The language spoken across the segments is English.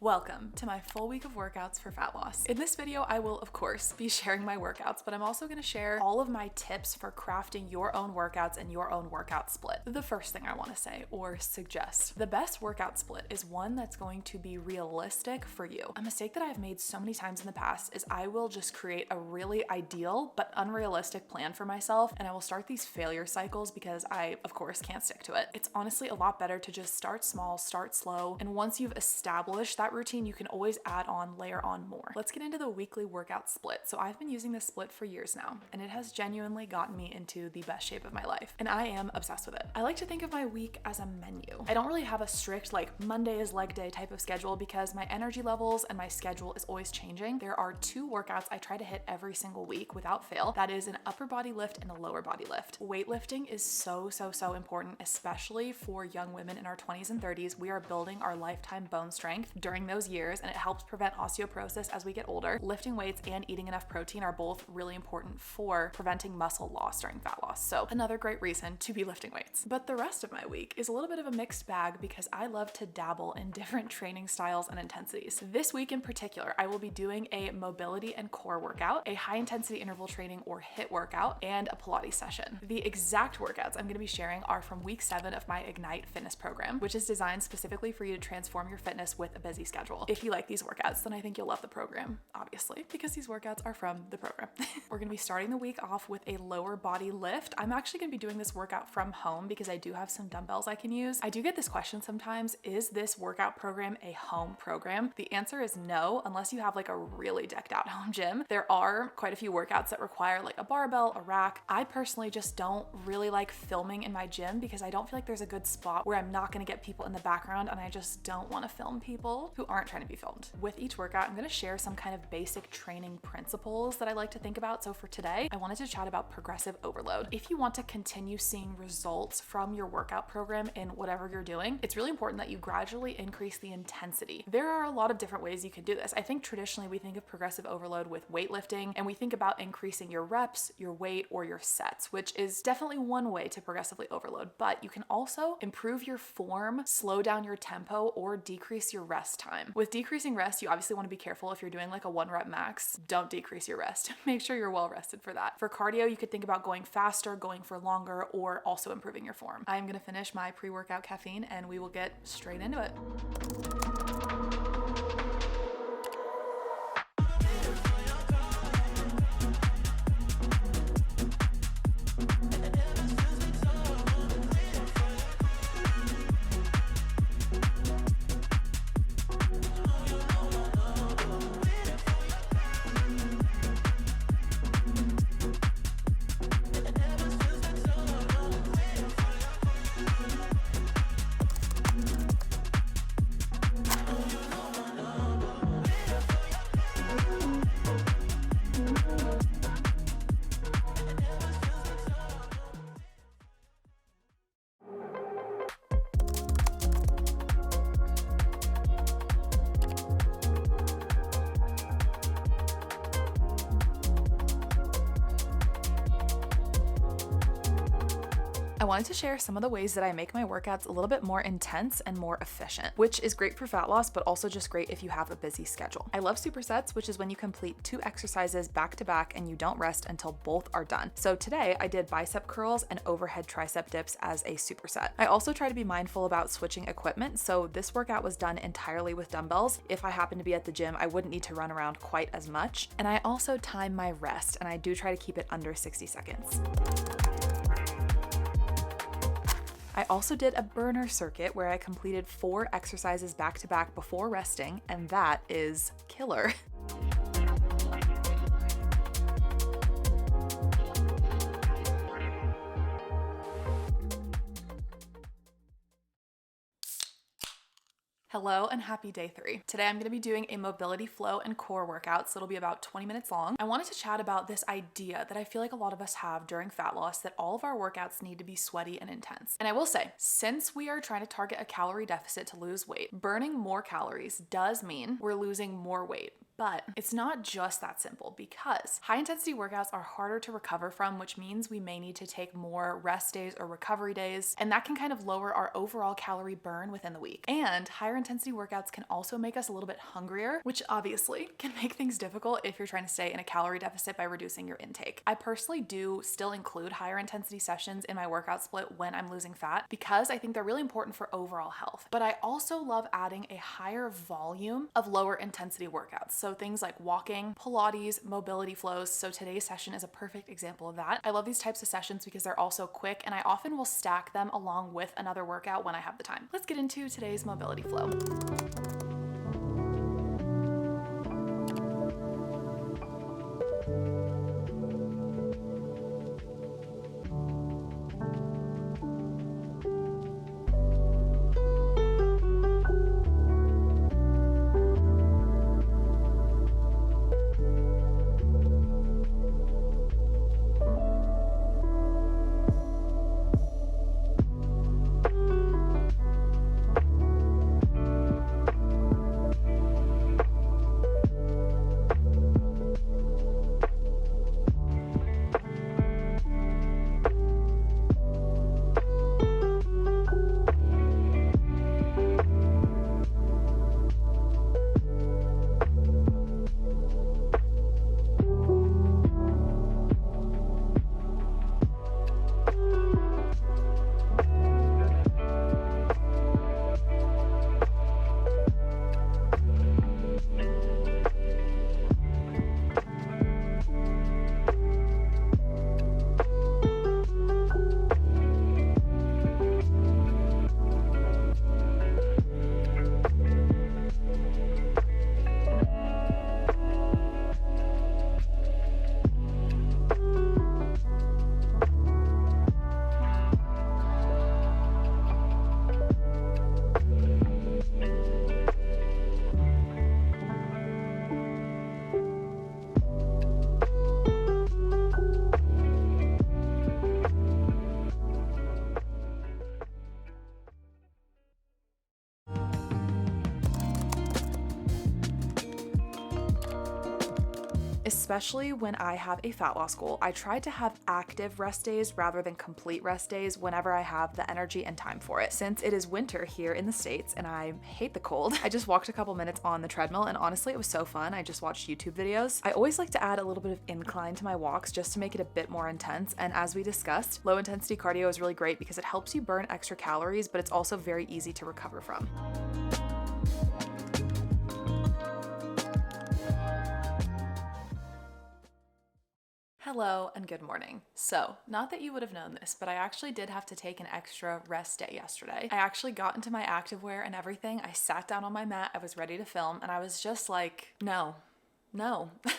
Welcome to my full week of workouts for fat loss. In this video, I will of course be sharing my workouts, but I'm also going to share all of my tips for crafting your own workouts and your own workout split. The first thing I want to say or suggest, the best workout split is one that's going to be realistic for you. A mistake that I've made so many times in the past is I will just create a really ideal but unrealistic plan for myself, and I will start these failure cycles because I, of course, can't stick to it. It's honestly a lot better to just start small, start slow, and once you've established that routine, you can always add on, layer on more. Let's get into the weekly workout split. So I've been using this split for years now, and it has genuinely gotten me into the best shape of my life, and I am obsessed with it. I like to think of my week as a menu. I don't really have a strict like Monday is leg day type of schedule because my energy levels and my schedule is always changing. There are two workouts I try to hit every single week without fail. That is an upper body lift and a lower body lift. Weightlifting is so important, especially for young women in our 20s and 30s. We are building our lifetime bone strength during those years, and it helps prevent osteoporosis as we get older. Lifting weights and eating enough protein are both really important for preventing muscle loss during fat loss. So another great reason to be lifting weights. But the rest of my week is a little bit of a mixed bag because I love to dabble in different training styles and intensities. This week in particular, I will be doing a mobility and core workout, a high intensity interval training or HIIT workout, and a Pilates session. The exact workouts I'm going to be sharing are from week 7 of my Ignite fitness program, which is designed specifically for you to transform your fitness with a busy schedule. If you like these workouts, then I think you'll love the program, obviously, because these workouts are from the program. We're going to be starting the week off with a lower body lift. I'm actually going to be doing this workout from home because I do have some dumbbells I can use. I do get this question sometimes, is this workout program a home program? The answer is no, unless you have like a really decked out home gym. There are quite a few workouts that require like a barbell, a rack. I personally just don't really like filming in my gym because I don't feel like there's a good spot where I'm not going to get people in the background, and I just don't want to film people who aren't trying to be filmed. With each workout, I'm going to share some kind of basic training principles that I like to think about. So for today, I wanted to chat about progressive overload. If you want to continue seeing results from your workout program in whatever you're doing, it's really important that you gradually increase the intensity. There are a lot of different ways you can do this. I think traditionally we think of progressive overload with weightlifting, and we think about increasing your reps, your weight, or your sets, which is definitely one way to progressively overload, but you can also improve your form, slow down your tempo, or decrease your rest time. With decreasing rest, you obviously want to be careful. If you're doing like a 1 rep max, don't decrease your rest. Make sure you're well rested for that. For cardio, you could think about going faster, going for longer, or also improving your form. I'm going to finish my pre-workout caffeine and we will get straight into it. I wanted to share some of the ways that I make my workouts a little bit more intense and more efficient, which is great for fat loss, but also just great if you have a busy schedule. I love supersets, which is when you complete 2 exercises back to back and you don't rest until both are done. So today I did bicep curls and overhead tricep dips as a superset. I also try to be mindful about switching equipment, so this workout was done entirely with dumbbells. If I happen to be at the gym, I wouldn't need to run around quite as much. And I also time my rest, and I do try to keep it under 60 seconds. I also did a burner circuit where I completed 4 exercises back to back before resting, and that is killer. Hello and happy day 3. Today I'm going to be doing a mobility flow and core workout, so it'll be about 20 minutes long. I wanted to chat about this idea that I feel like a lot of us have during fat loss, that all of our workouts need to be sweaty and intense. And I will say, since we are trying to target a calorie deficit to lose weight, burning more calories does mean we're losing more weight. But it's not just that simple, because high intensity workouts are harder to recover from, which means we may need to take more rest days or recovery days, and that can kind of lower our overall calorie burn within the week. And higher intensity workouts can also make us a little bit hungrier, which obviously can make things difficult if you're trying to stay in a calorie deficit by reducing your intake. I personally do still include higher intensity sessions in my workout split when I'm losing fat, because I think they're really important for overall health. But I also love adding a higher volume of lower intensity workouts. So things like walking, Pilates, mobility flows. So today's session is a perfect example of that. I love these types of sessions because they're also quick, and I often will stack them along with another workout when I have the time. Let's get into today's mobility flow. Especially when I have a fat loss goal, I try to have active rest days rather than complete rest days whenever I have the energy and time for it. Since it is winter here in the States and I hate the cold, I just walked a couple minutes on the treadmill, and honestly, it was so fun. I just watched YouTube videos. I always like to add a little bit of incline to my walks just to make it a bit more intense. And as we discussed, low intensity cardio is really great because it helps you burn extra calories, but it's also very easy to recover from. Hello and good morning. So, not that you would have known this, but I actually did have to take an extra rest day yesterday. I actually got into my activewear and everything. I sat down on my mat, I was ready to film, and I was just like, no.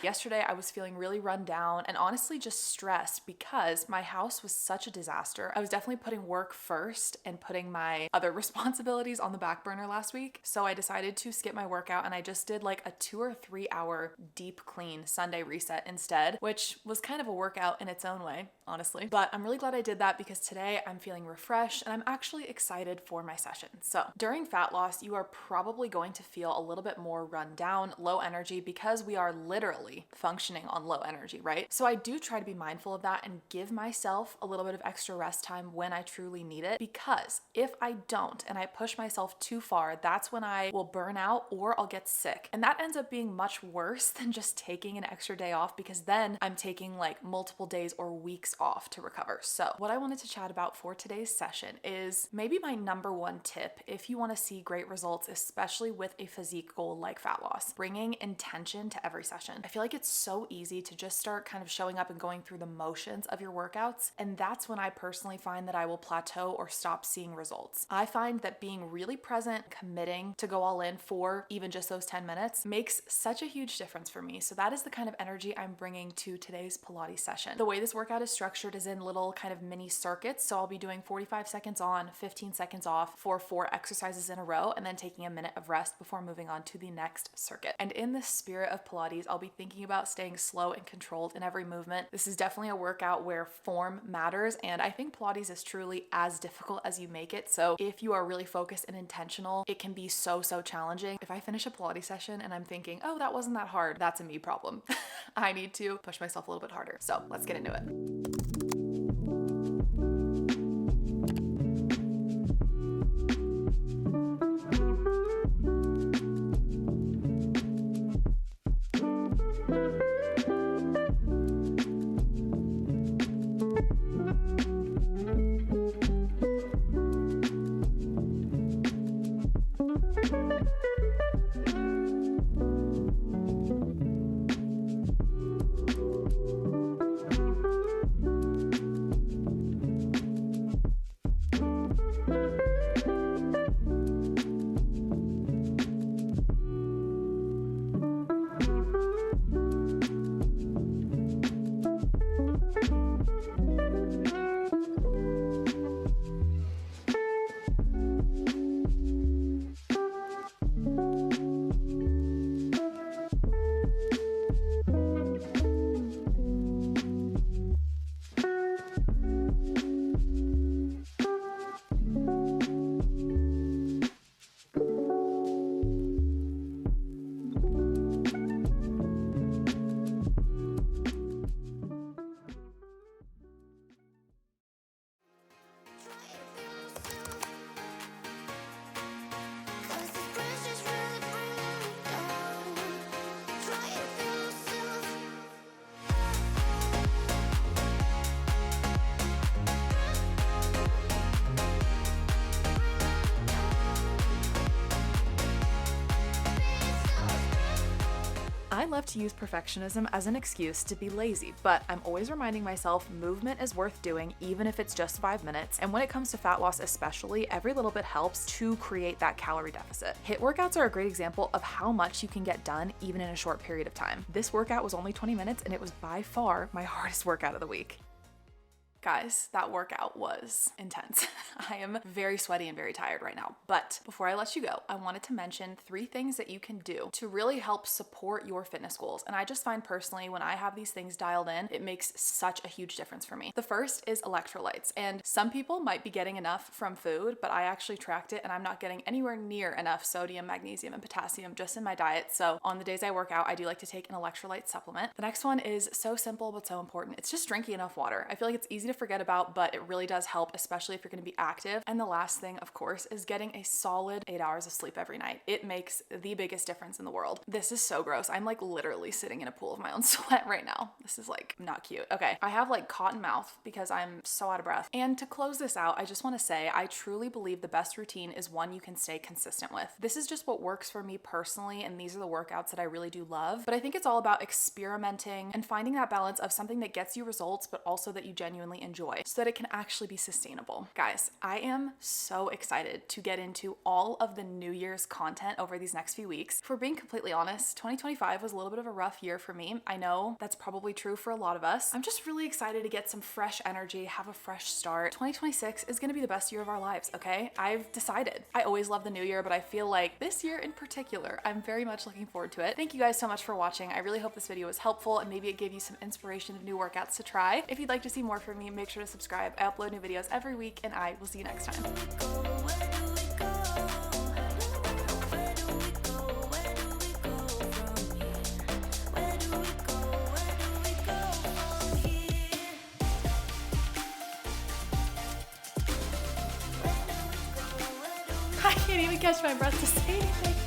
Yesterday I was feeling really run down and honestly just stressed because my house was such a disaster. I was definitely putting work first and putting my other responsibilities on the back burner last week. So I decided to skip my workout and I just did like a 2 or 3 hour deep clean Sunday reset instead, which was kind of a workout in its own way, honestly. But I'm really glad I did that because today I'm feeling refreshed and I'm actually excited for my session. So during fat loss, you are probably going to feel a little bit more run down, low energy, because we are literally functioning on low energy, right? So I do try to be mindful of that and give myself a little bit of extra rest time when I truly need it, because if I don't and I push myself too far, that's when I will burn out or I'll get sick. And that ends up being much worse than just taking an extra day off, because then I'm taking like multiple days or weeks off to recover. So what I wanted to chat about for today's session is maybe my number one tip if you want to see great results, especially with a physique goal like fat loss: bringing intention to every session. I feel like it's so easy to just start kind of showing up and going through the motions of your workouts, and that's when I personally find that I will plateau or stop seeing results. I find that being really present, committing to go all in for even just those 10 minutes makes such a huge difference for me. So that is the kind of energy I'm bringing to today's Pilates session. The way this workout is structured is in little kind of mini circuits. So I'll be doing 45 seconds on, 15 seconds off for 4 exercises in a row, and then taking a minute of rest before moving on to the next circuit. And in the spirit of Pilates Pilates, I'll be thinking about staying slow and controlled in every movement. This is definitely a workout where form matters, and I think Pilates is truly as difficult as you make it. So if you are really focused and intentional, it can be so challenging. If I finish a Pilates session and I'm thinking, oh, that wasn't that hard, that's a me problem. I need to push myself a little bit harder. So let's get into it. I love to use perfectionism as an excuse to be lazy, but I'm always reminding myself movement is worth doing even if it's just 5 minutes. And when it comes to fat loss especially, every little bit helps to create that calorie deficit. HIIT workouts are a great example of how much you can get done even in a short period of time. This workout was only 20 minutes and it was by far my hardest workout of the week. Guys, that workout was intense. I am very sweaty and very tired right now. But before I let you go, I wanted to mention 3 things that you can do to really help support your fitness goals. And I just find personally, when I have these things dialed in, it makes such a huge difference for me. The first is electrolytes. And some people might be getting enough from food, but I actually tracked it and I'm not getting anywhere near enough sodium, magnesium, and potassium just in my diet. So on the days I work out, I do like to take an electrolyte supplement. The next one is so simple, but so important. It's just drinking enough water. I feel like it's easy to forget about, but it really does help, especially if you're going to be active. And the last thing, of course, is getting a solid 8 hours of sleep every night. It makes the biggest difference in the world. This is so gross. I'm like literally sitting in a pool of my own sweat right now. This is like not cute. Okay, I have like cotton mouth because I'm so out of breath. And to close this out, I just want to say I truly believe the best routine is one you can stay consistent with. This is just what works for me personally, and these are the workouts that I really do love. But I think it's all about experimenting and finding that balance of something that gets you results, but also that you genuinely enjoy, so that it can actually be sustainable. Guys, I am so excited to get into all of the New Year's content over these next few weeks. If we're being completely honest, 2025 was a little bit of a rough year for me. I know that's probably true for a lot of us. I'm just really excited to get some fresh energy, have a fresh start. 2026 is gonna be the best year of our lives, okay? I've decided. I always love the new year, but I feel like this year in particular, I'm very much looking forward to it. Thank you guys so much for watching. I really hope this video was helpful and maybe it gave you some inspiration of new workouts to try. If you'd like to see more from me, make sure to subscribe. I upload new videos every week, and I will see you next time. I can't even catch my breath to say anything.